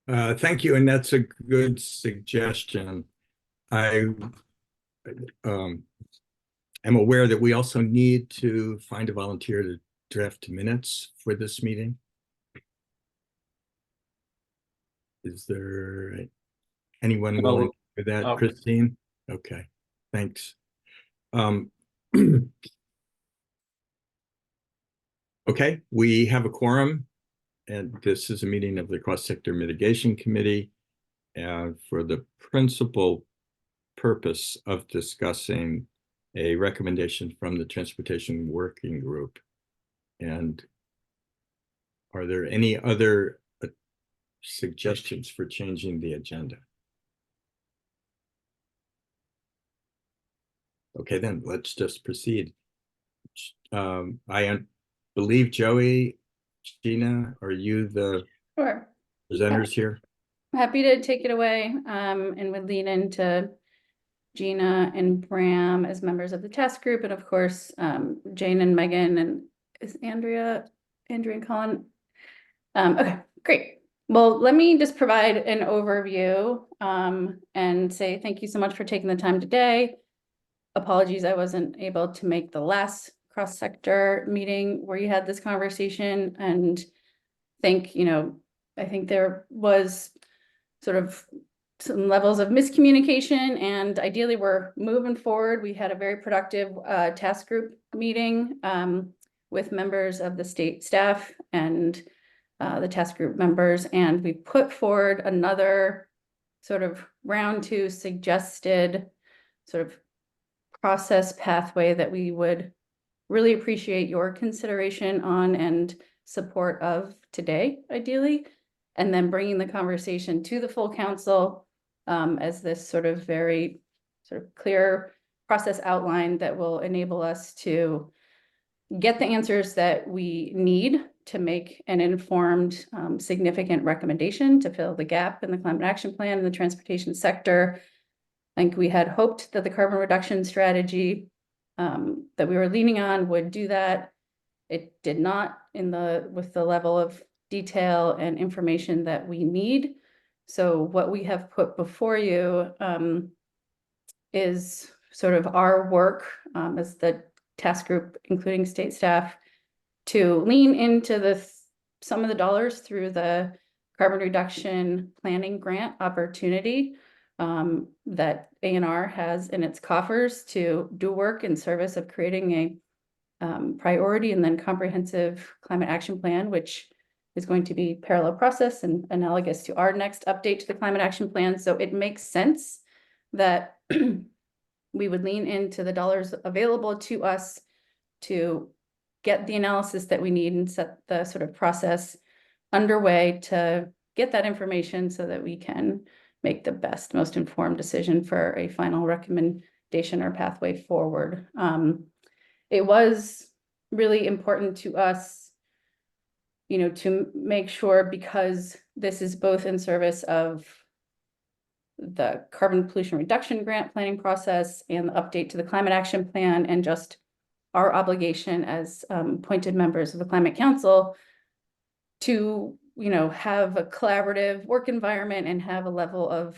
Thank you, and that's a good suggestion. I um, am aware that we also need to find a volunteer to draft minutes for this meeting. Is there anyone willing to do that, Christine? Okay, thanks. Okay, we have a quorum, and this is a meeting of the Cross-Sector Mitigation Committee for the principal purpose of discussing a recommendation from the Transportation Working Group. And are there any other suggestions for changing the agenda? Okay, then let's just proceed. I believe Joey, Gina, are you the Sure. presenters here? Happy to take it away and would lean into Gina and Bram as members of the task group, and of course Jane and Megan, and is Andrea and Colin. Okay, great. Well, let me just provide an overview and say thank you so much for taking the time today. Apologies, I wasn't able to make the last cross-sector meeting where you had this conversation, and I think there was sort of some levels of miscommunication, and ideally we're moving forward. We had a very productive task group meeting with members of the state staff and the task group members, and we put forward another sort of round two suggested sort of process pathway that we would really appreciate your consideration on and support of today, ideally, and then bringing the conversation to the full council as this sort of very sort of clear process outline that will enable us to get the answers that we need to make an informed, significant recommendation to fill the gap in the climate action plan in the transportation sector. I think we had hoped that the carbon reduction strategy that we were leaning on would do that. It did not with the level of detail and information that we need. So what we have put before you is sort of our work as the task group, including state staff, to lean into some of the dollars through the carbon reduction planning grant opportunity that ANR has in its coffers to do work in service of creating a priority and then comprehensive climate action plan, which is going to be parallel process and analogous to our next update to the climate action plan. So it makes sense that we would lean into the dollars available to us to get the analysis that we need and set the sort of process underway to get that information so that we can make the best, most informed decision for a final recommendation or pathway forward. It was really important to us, to make sure, because this is both in service of the carbon pollution reduction grant planning process and the update to the climate action plan, and just our obligation as appointed members of the Climate Council to, have a collaborative work environment and have a level of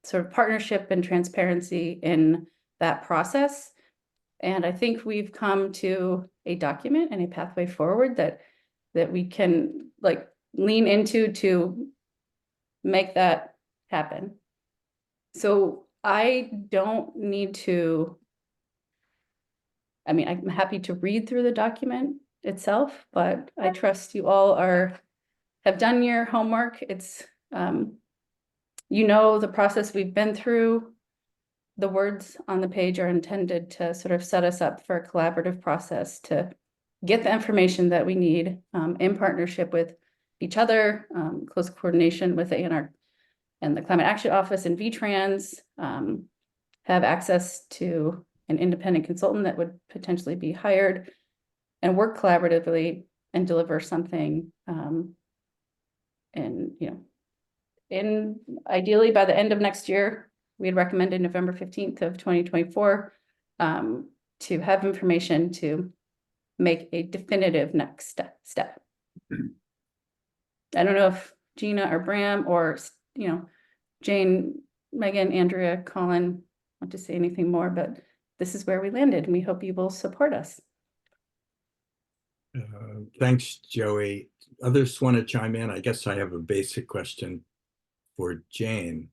sort of partnership and transparency in that process. And I think we've come to a document and a pathway forward that we can lean into to make that happen. So I don't need to, I'm happy to read through the document itself, but I trust you all have done your homework. It's, the process we've been through. The words on the page are intended to sort of set us up for a collaborative process to get the information that we need in partnership with each other, close coordination with ANR and the Climate Action Office and VTrans, have access to an independent consultant that would potentially be hired, and work collaboratively and deliver something in ideally by the end of next year. We had recommended November 15th of 2024 to have information to make a definitive next step. I don't know if Gina or Bram, or, you know, Jane, Megan, Andrea, Colin, want to say anything more, but this is where we landed, and we hope you will support us. Thanks, Joey. Others want to chime in? I guess I have a basic question for Jane.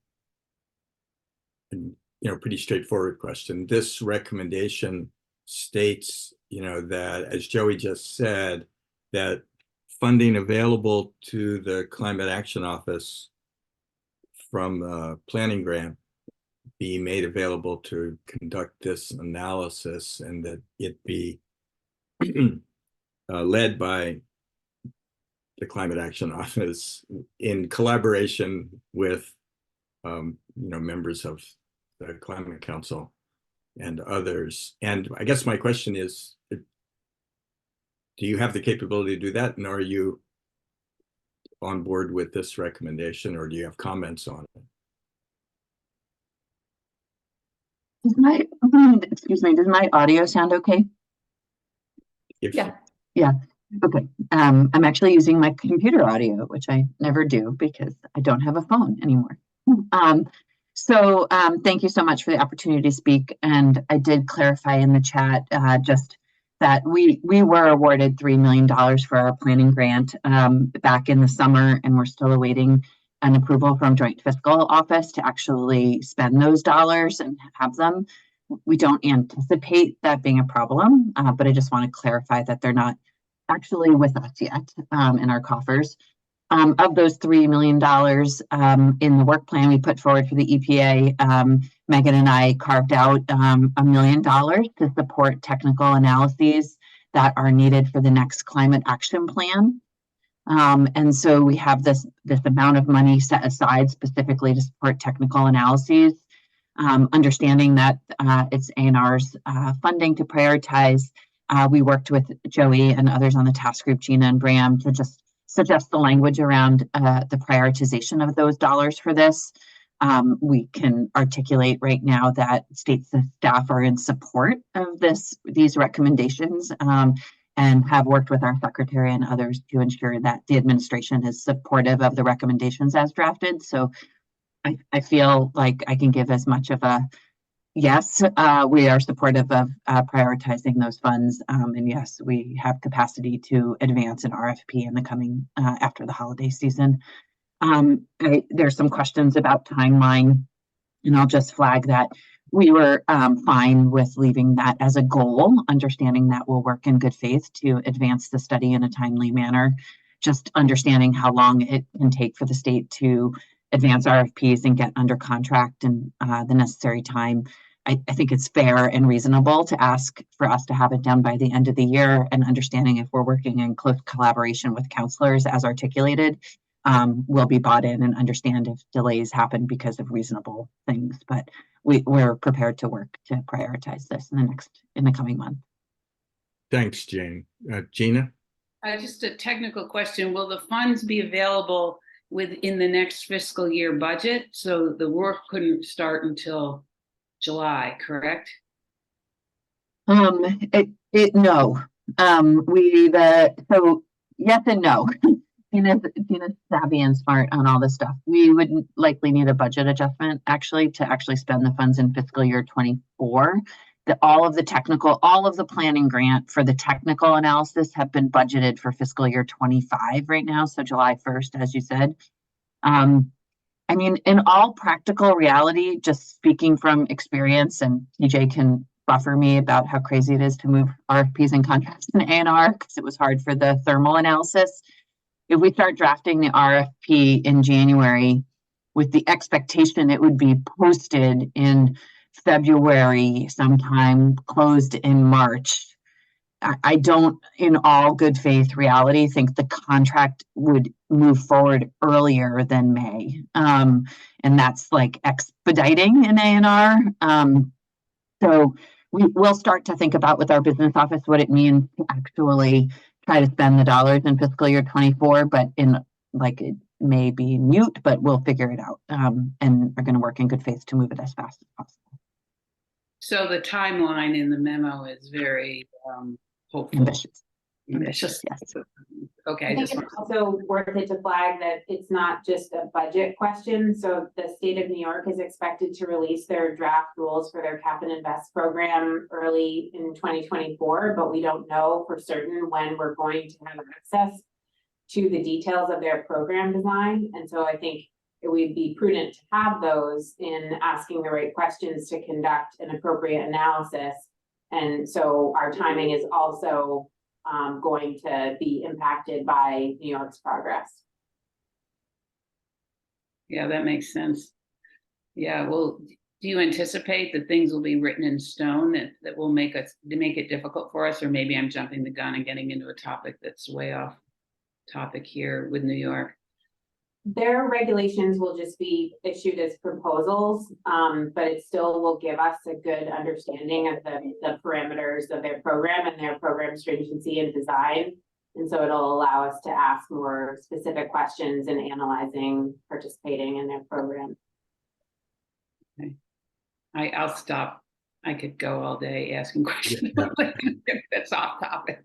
And, pretty straightforward question. This recommendation states, that, as Joey just said, that funding available to the Climate Action Office from the planning grant be made available to conduct this analysis, and that it be led by the Climate Action Office in collaboration with members of the Climate Council and others. And I guess my question is, do you have the capability to do that? And are you on board with this recommendation, or do you have comments on it? Does my audio sound okay? Yeah. Okay. I'm actually using my computer audio, which I never do because I don't have a phone anymore. So thank you so much for the opportunity to speak. And I did clarify in the chat just that we were awarded $3 million for our planning grant back in the summer, and we're still awaiting an approval from Joint Fiscal Office to actually spend those dollars and have them. We don't anticipate that being a problem, but I just want to clarify that they're not actually with us yet in our coffers. Of those $3 million in the work plan we put forward for the EPA, Megan and I carved out $1 million to support technical analyses that are needed for the next climate action plan. And so we have this amount of money set aside specifically to support technical analyses, understanding that it's ANR's funding to prioritize. We worked with Joey and others on the task group, Gina and Bram, to just suggest the language around the prioritization of those dollars for this. We can articulate right now that state staff are in support of these recommendations, and have worked with our secretary and others to ensure that the administration is supportive of the recommendations as drafted. So I feel like I can give as much of a yes, we are supportive of prioritizing those funds. And yes, we have capacity to advance an RFP in the coming after the holiday season. There's some questions about timeline, and I'll just flag that we were fine with leaving that as a goal, understanding that we'll work in good faith to advance the study in a timely manner, just understanding how long it can take for the state to advance RFPs and get under contract and the necessary time. I think it's fair and reasonable to ask for us to have it done by the end of the year, and understanding if we're working in close collaboration with counselors as articulated, we'll be bought in and understand if delays happen because of reasonable things. But we're prepared to work to prioritize this in the coming month. Thanks, Jane. Gina? Just a technical question. Will the funds be available within the next fiscal year budget? So the work couldn't start until July, correct? No. So yes and no. Gina's savvy and smart on all this stuff. We would likely need a budget adjustment to actually spend the funds in fiscal year 24. All of the planning grant for the technical analysis have been budgeted for fiscal year 25 right now. So July 1st, as you said. I mean, in all practical reality, just speaking from experience, and TJ can buffer me about how crazy it is to move RFPs and contracts in ANR because it was hard for the thermal analysis. If we start drafting the RFP in January with the expectation it would be posted in February sometime, closed in March, I don't, in all good faith reality, think the contract would move forward earlier than May. And that's like expediting in ANR. So we'll start to think about with our business office what it means to actually try to spend the dollars in fiscal year 24, but it may be mute, but we'll figure it out, and are going to work in good faith to move it as fast as possible. So the timeline in the memo is very hopeful. Ambitious. Ambitious. Yes. Okay. I think it's also worth it to flag that it's not just a budget question. So the state of New York is expected to release their draft rules for their cap and invest program early in 2024, but we don't know for certain when we're going to have access to the details of their program design. And so I think it would be prudent to have those in asking the right questions to conduct an appropriate analysis. And so our timing is also going to be impacted by New York's progress. Yeah, that makes sense. Yeah, well, do you anticipate that things will be written in stone that will make it difficult for us? Or maybe I'm jumping the gun and getting into a topic that's way off topic here with New York. Their regulations will just be issued as proposals, but it still will give us a good understanding of the parameters of their program and their program stringency and design. And so it'll allow us to ask more specific questions in analyzing, participating in their program. Okay. I'll stop. I could go all day asking questions. Yeah. That's off topic.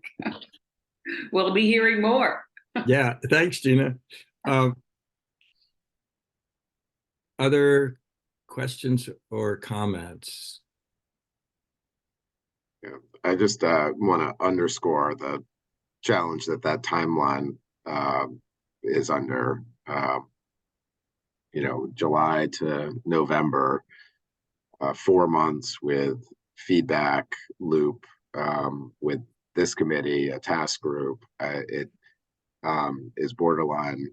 We'll be hearing more. Yeah, thanks, Gina. Other questions or comments? Yeah, I just want to underscore the challenge that timeline is under. July to November, 4 months with feedback loop with this committee, a task group. It is borderline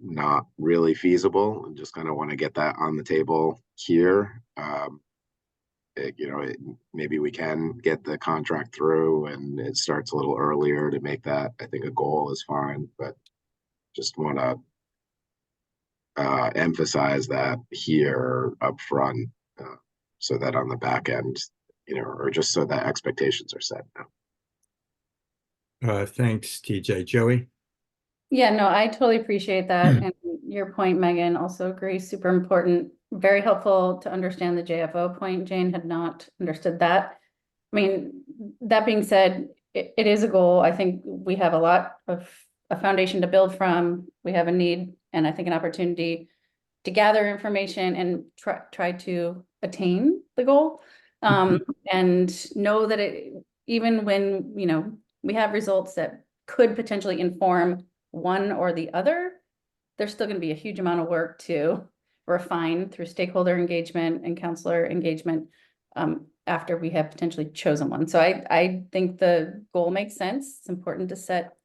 not really feasible, and just kind of want to get that on the table here. Maybe we can get the contract through and it starts a little earlier to make that, I think, a goal is fine, but just want to emphasize that here up front, so that on the back end, or just so that expectations are set now. Thanks, TJ. Joey? Yeah, no, I totally appreciate that. And your point, Megan, also agree, super important. Very helpful to understand the JFO point. Jane had not understood that. I mean, that being said, it is a goal. I think we have a lot of a foundation to build from. We have a need and I think an opportunity to gather information and try to attain the goal. And know that even when, we have results that could potentially inform one or the other, there's still going to be a huge amount of work to refine through stakeholder engagement and counselor engagement after we have potentially chosen one. So I think the goal makes sense. It's important to set,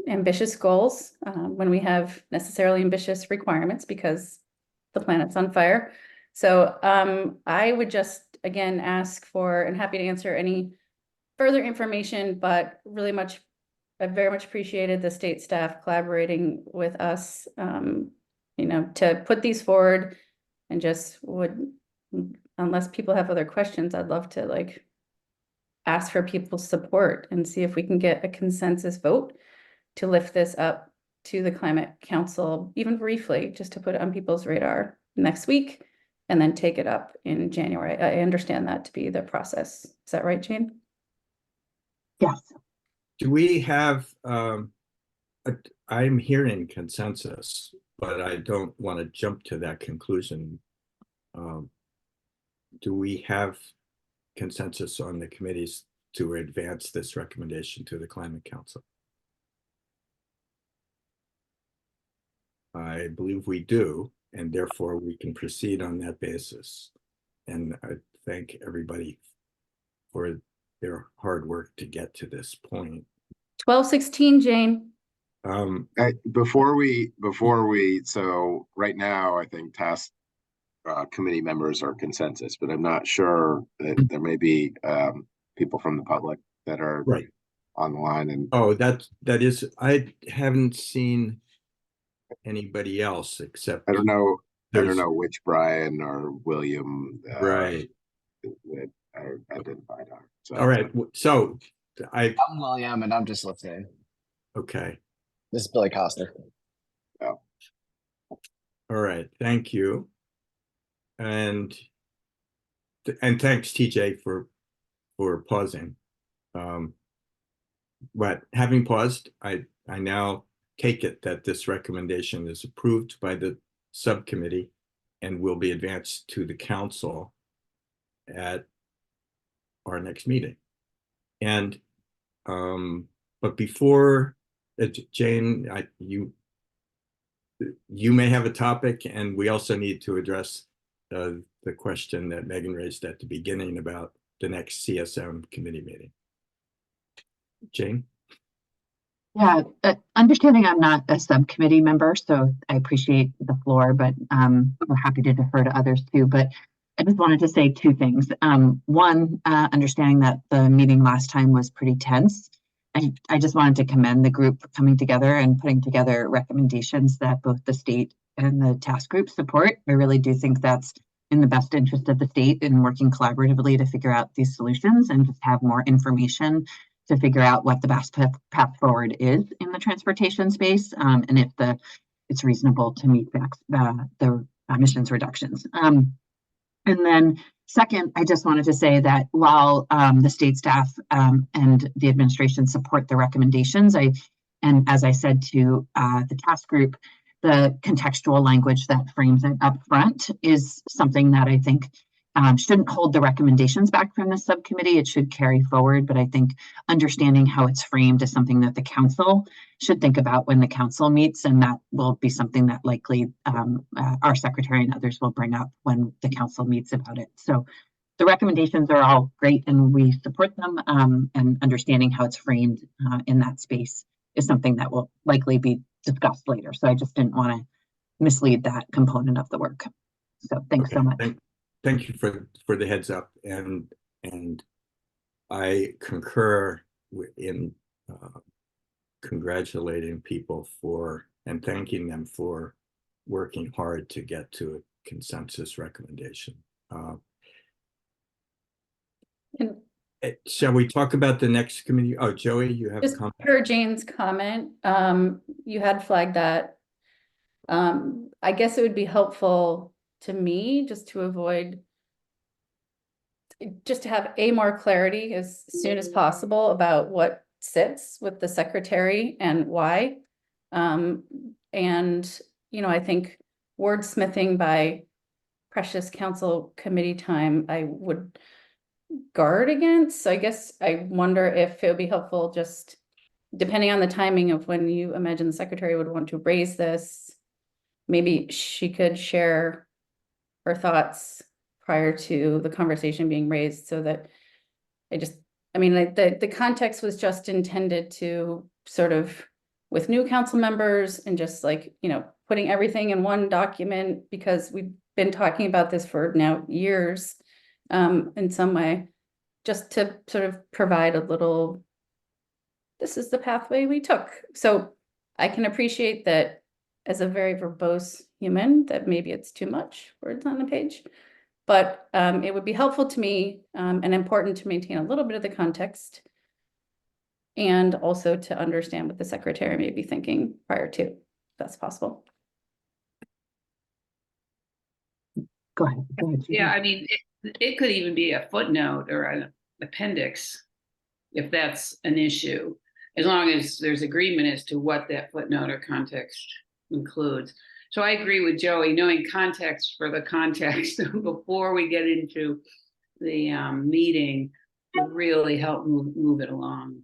ambitious goals when we have necessarily ambitious requirements because the planet's on fire. So I would just, again, ask for, and happy to answer any further information, but really I very much appreciated the state staff collaborating with us, to put these forward, and just unless people have other questions, I'd love to ask for people's support and see if we can get a consensus vote to lift this up to the Climate Council, even briefly, just to put it on people's radar next week and then take it up in January. I understand that to be the process. Is that right, Jane? Yes. Do we have, I'm hearing consensus, but I don't want to jump to that conclusion. Do we have consensus on the committees to advance this recommendation to the Climate Council? I believe we do, and therefore we can proceed on that basis. And I thank everybody for their hard work to get to this point. 1216, Jane. Before we, so right now, I think task committee members are consensus, but I'm not sure that there may be people from the public that are right on the line. And that is, I haven't seen anybody else except I don't know which Brian or William right that are identified are. So. All right, so I'm William and I'm just listening. Okay. This is Billy Costner. Oh. All right, thank you. And thanks, TJ, for pausing. But having paused, I now take it that this recommendation is approved by the subcommittee and will be advanced to the council at our next meeting. And but before Jane, you may have a topic, and we also need to address the question that Megan raised at the beginning about the next CSM committee meeting. Jane? Yeah, understanding I'm not a subcommittee member, so I appreciate the floor, but we're happy to defer to others too. But I just wanted to say two things. One, understanding that the meeting last time was pretty tense. I just wanted to commend the group for coming together and putting together recommendations that both the state and the task group support. I really do think that's in the best interest of the state in working collaboratively to figure out these solutions and just have more information to figure out what the best path forward is in the transportation space, and if it's reasonable to meet the emissions reductions. And then second, I just wanted to say that while the state staff and the administration support the recommendations, and as I said to the task group, the contextual language that frames it up front is something that I think shouldn't hold the recommendations back from the subcommittee. It should carry forward, but I think understanding how it's framed is something that the council should think about when the council meets, and that will be something that likely our secretary and others will bring up when the council meets about it. So the recommendations are all great and we support them, and understanding how it's framed in that space is something that will likely be discussed later. So I just didn't want to mislead that component of the work. So thanks so much. Thank you for the heads up, and I concur in congratulating people for and thanking them for working hard to get to a consensus recommendation. Shall we talk about the next committee? Oh, Joey, you have a comment? Per Jane's comment, you had flagged that. I guess it would be helpful to me just to avoid, just to have more clarity as soon as possible about what sits with the secretary and why. And, I think wordsmithing by precious council committee time, I would guard against. So I guess I wonder if it would be helpful, just depending on the timing of when you imagine the secretary would want to raise this, maybe she could share her thoughts prior to the conversation being raised, so that the context was just intended to sort of, with new council members and just putting everything in one document, because we've been talking about this for now years, in some way, just to sort of provide a little, this is the pathway we took. So I can appreciate that as a very verbose human, that maybe it's too much words on the page, but it would be helpful to me and important to maintain a little bit of the context, and also to understand what the secretary may be thinking prior to, if that's possible. Go ahead. Yeah, I mean, it could even be a footnote or an appendix if that's an issue, as long as there's agreement as to what that footnote or context includes. So I agree with Joey, knowing context for the context before we get into the meeting would really help move it along.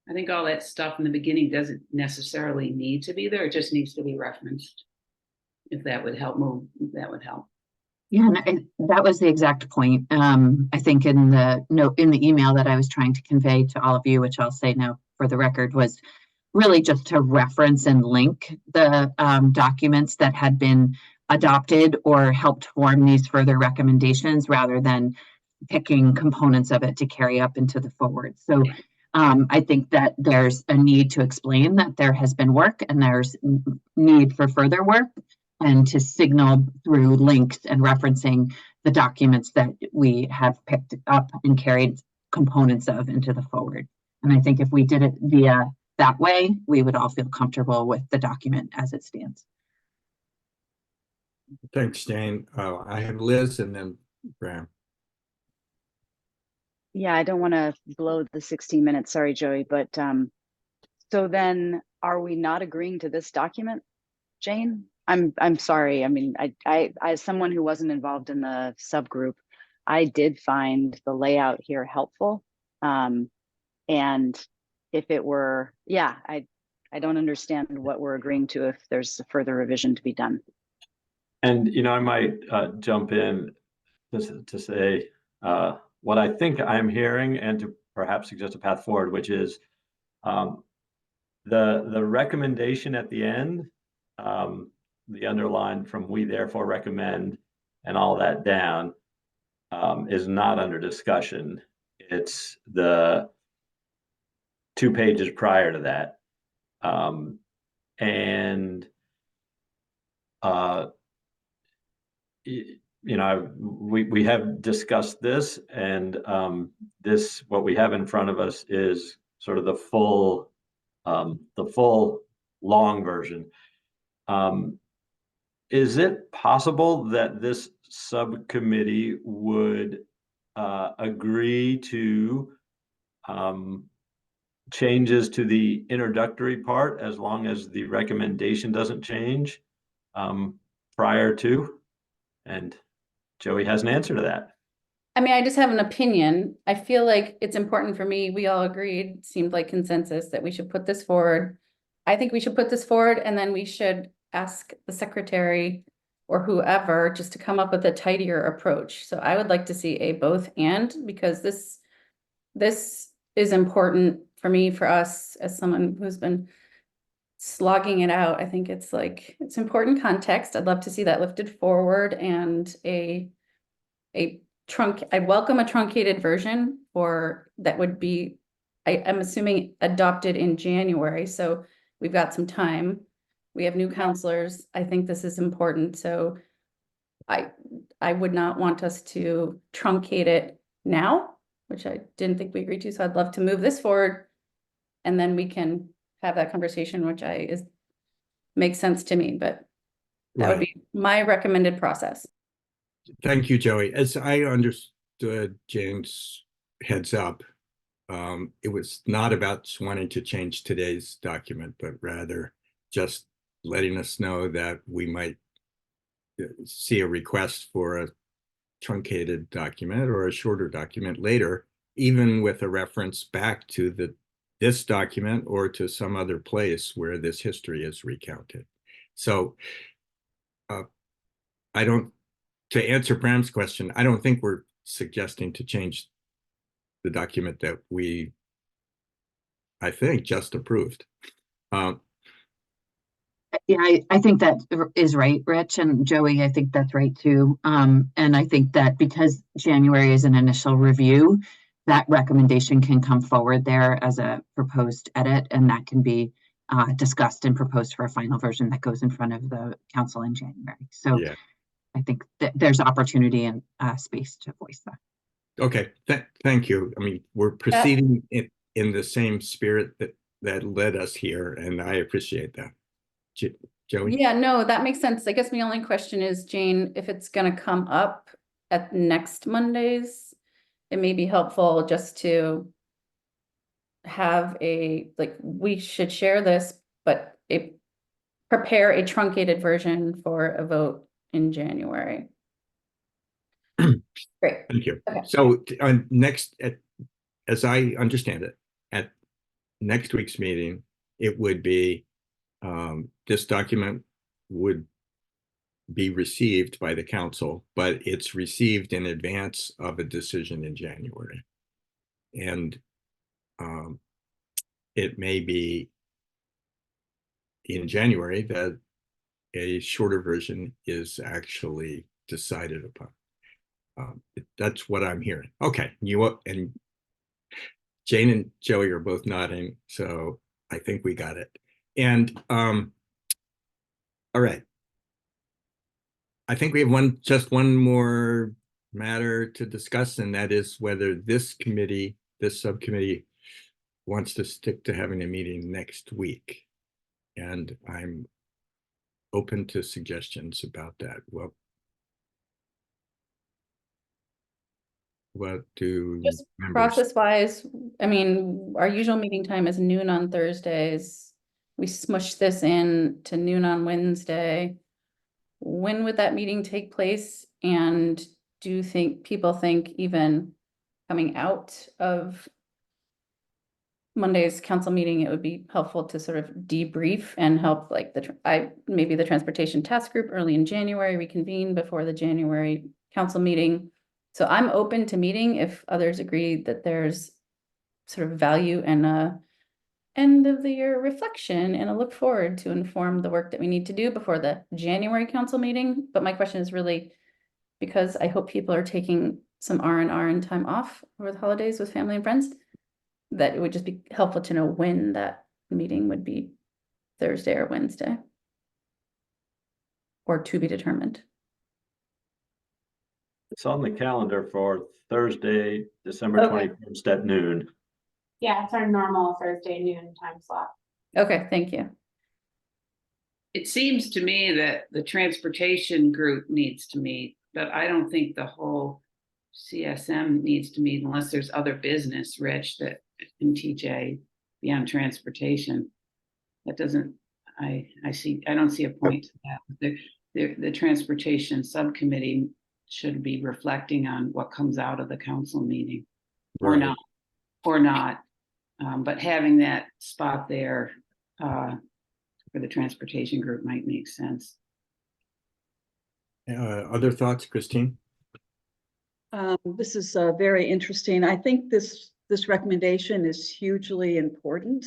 I think all that stuff in the beginning doesn't necessarily need to be there. It just needs to be referenced. If that would help that would help. Yeah, and that was the exact point. I think in the note in the email that I was trying to convey to all of you, which I'll say now for the record, was really just to reference and link the documents that had been adopted or helped form these further recommendations, rather than picking components of it to carry up into the forward. So I think that there's a need to explain that there has been work and there's need for further work, and to signal through links and referencing the documents that we have picked up and carried components of into the forward. And I think if we did it via that way, we would all feel comfortable with the document as it stands. Thanks, Jane. I have Liz and then Graham. Yeah, I don't want to blow the 16 minutes. Sorry, Joey, but so then are we not agreeing to this document, Jane? I'm sorry. I mean, I as someone who wasn't involved in the subgroup, I did find the layout here helpful. And if it were, yeah, I don't understand what we're agreeing to if there's a further revision to be done. And, you know, I might jump in to say what I think I'm hearing and to perhaps suggest a path forward, which is the recommendation at the end, the underline from "we therefore recommend" and all that down is not under discussion. It's the 2 pages prior to that. And you know, we have discussed this, and this, what we have in front of us is sort of the full long version. Is it possible that this subcommittee would agree to changes to the introductory part as long as the recommendation doesn't change prior to? And Joey has an answer to that. I mean, I just have an opinion. I feel like it's important for me. We all agreed, seemed like consensus that we should put this forward. I think we should put this forward, and then we should ask the secretary or whoever just to come up with a tidier approach. So I would like to see a both and, because this is important for me, for us, as someone who's been slogging it out. I think it's like, it's important context. I'd love to see that lifted forward, and I welcome a truncated version, or that would be, I'm assuming, adopted in January. So we've got some time. We have new counselors. I think this is important. So I would not want us to truncate it now, which I didn't think we agreed to. So I'd love to move this forward, and then we can have that conversation, which makes sense to me, but that would be my recommended process. Thank you, Joey. As I understood Jane's heads up, it was not about wanting to change today's document, but rather just letting us know that we might see a request for a truncated document or a shorter document later, even with a reference back to this document or to some other place where this history is recounted. So to answer Bram's question, I don't think we're suggesting to change the document that I think, just approved. Yeah, I think that is right, Rich, and Joey, I think that's right too. And I think that because January is an initial review, that recommendation can come forward there as a proposed edit, and that can be discussed and proposed for a final version that goes in front of the council in January. So yeah. I think that there's opportunity and space to voice that. Okay, thank you. I mean, we're proceeding in the same spirit that led us here, and I appreciate that. Joey? Yeah, no, that makes sense. I guess my only question is, Jane, if it's going to come up at next Mondays, it may be helpful just to have we should share this, but prepare a truncated version for a vote in January. Great. Thank you. Okay. So as I understand it, at next week's meeting, it would be this document would be received by the council, but it's received in advance of a decision in January. And it may be in January that a shorter version is actually decided upon. That's what I'm hearing. Okay, and Jane and Joey are both nodding, so I think we got it. And all right. I think we have just one more matter to discuss, and that is whether this subcommittee wants to stick to having a meeting next week. And I'm open to suggestions about that. Well, What do Just members? process wise, I mean, our usual meeting time is noon on Thursdays. We smushed this in to noon on Wednesday. When would that meeting take place? And do you think people think even coming out of Monday's council meeting, it would be helpful to sort of debrief and help like maybe the transportation task group early in January reconvene before the January council meeting. So I'm open to meeting if others agree that there's sort of value and a end of the year reflection and a look forward to inform the work that we need to do before the January council meeting. But my question is really because I hope people are taking some R&R and time off over the holidays with family and friends, that it would just be helpful to know when that meeting would be, Thursday or Wednesday. Or to be determined. It's on the calendar for Thursday, December Okay. 21st at noon. Yeah, it's our normal Thursday noon time slot. Okay, thank you. It seems to me that the transportation group needs to meet, but I don't think the whole CSM needs to meet unless there's other business, Rich, that in TJ beyond transportation. That doesn't, I don't see a point to that. The transportation subcommittee should be reflecting on what comes out of the council meeting or Right. not, or not. But having that spot there for the transportation group might make sense. Other thoughts, Christine? This is very interesting. I think this recommendation is hugely important.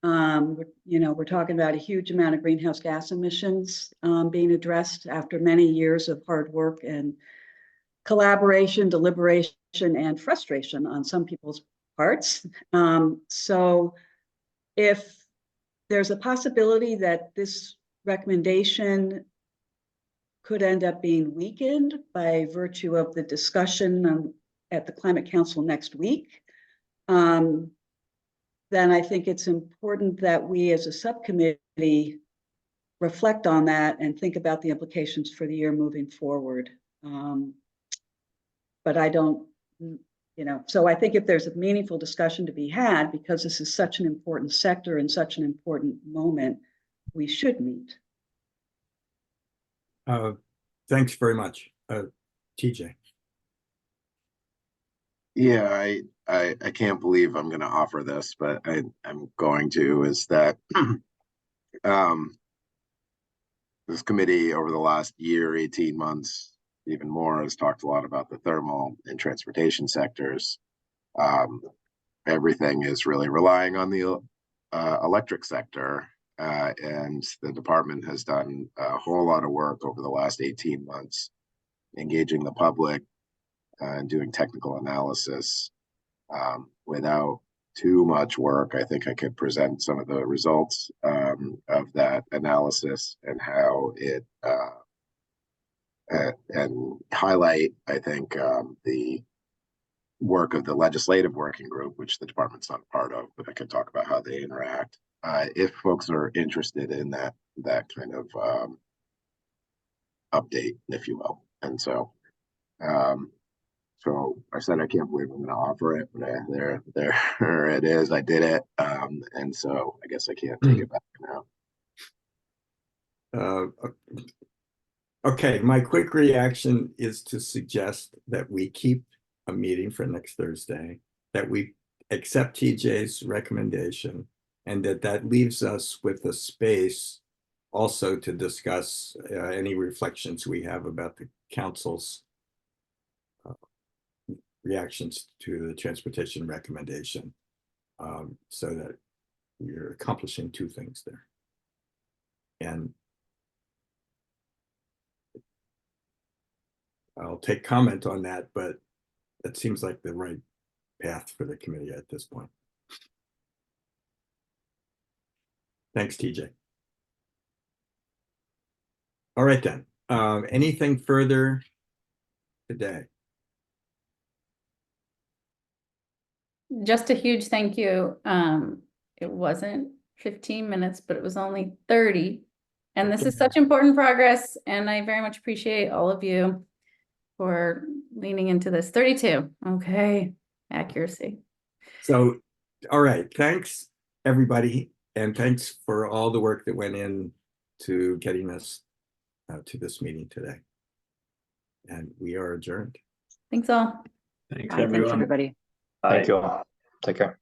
We're talking about a huge amount of greenhouse gas emissions being addressed after many years of hard work and collaboration, deliberation, and frustration on some people's parts. So if there's a possibility that this recommendation could end up being weakened by virtue of the discussion at the Climate Council next week, then I think it's important that we as a subcommittee reflect on that and think about the implications for the year moving forward. But I don't, so I think if there's a meaningful discussion to be had, because this is such an important sector and such an important moment, we should meet. Thanks very much. TJ. Yeah, I can't believe I'm going to offer this, but I'm going to, is that this committee over the last year, 18 months, even more, has talked a lot about the thermal and transportation sectors. Everything is really relying on the electric sector, and the department has done a whole lot of work over the last 18 months, engaging the public and doing technical analysis. Without too much work, I think I could present some of the results of that analysis and how it and highlight, I think, the work of the legislative working group, which the department's not a part of, but I could talk about how they interact. If folks are interested in that kind of update, if you will. And so I said I can't believe I'm going to offer it, but there it is. I did it, and so I guess I can't take it back now. Okay, my quick reaction is to suggest that we keep a meeting for next Thursday, that we accept TJ's recommendation, and that leaves us with a space also to discuss any reflections we have about the council's reactions to the transportation recommendation, so that we're accomplishing two things there. And I'll take comment on that, but that seems like the right path for the committee at this point. Thanks, TJ. All right, then. Anything further today? Just a huge thank you. It wasn't 15 minutes, but it was only 30. And this is such important progress, and I very much appreciate all of you for leaning into this. 32. Okay, accuracy. So, all right, thanks, everybody, and thanks for all the work that went in to getting us to this meeting today. And we are adjourned. Thanks all. Thanks, Bye, thanks, everyone. everybody. Bye. Thank you all. Take care.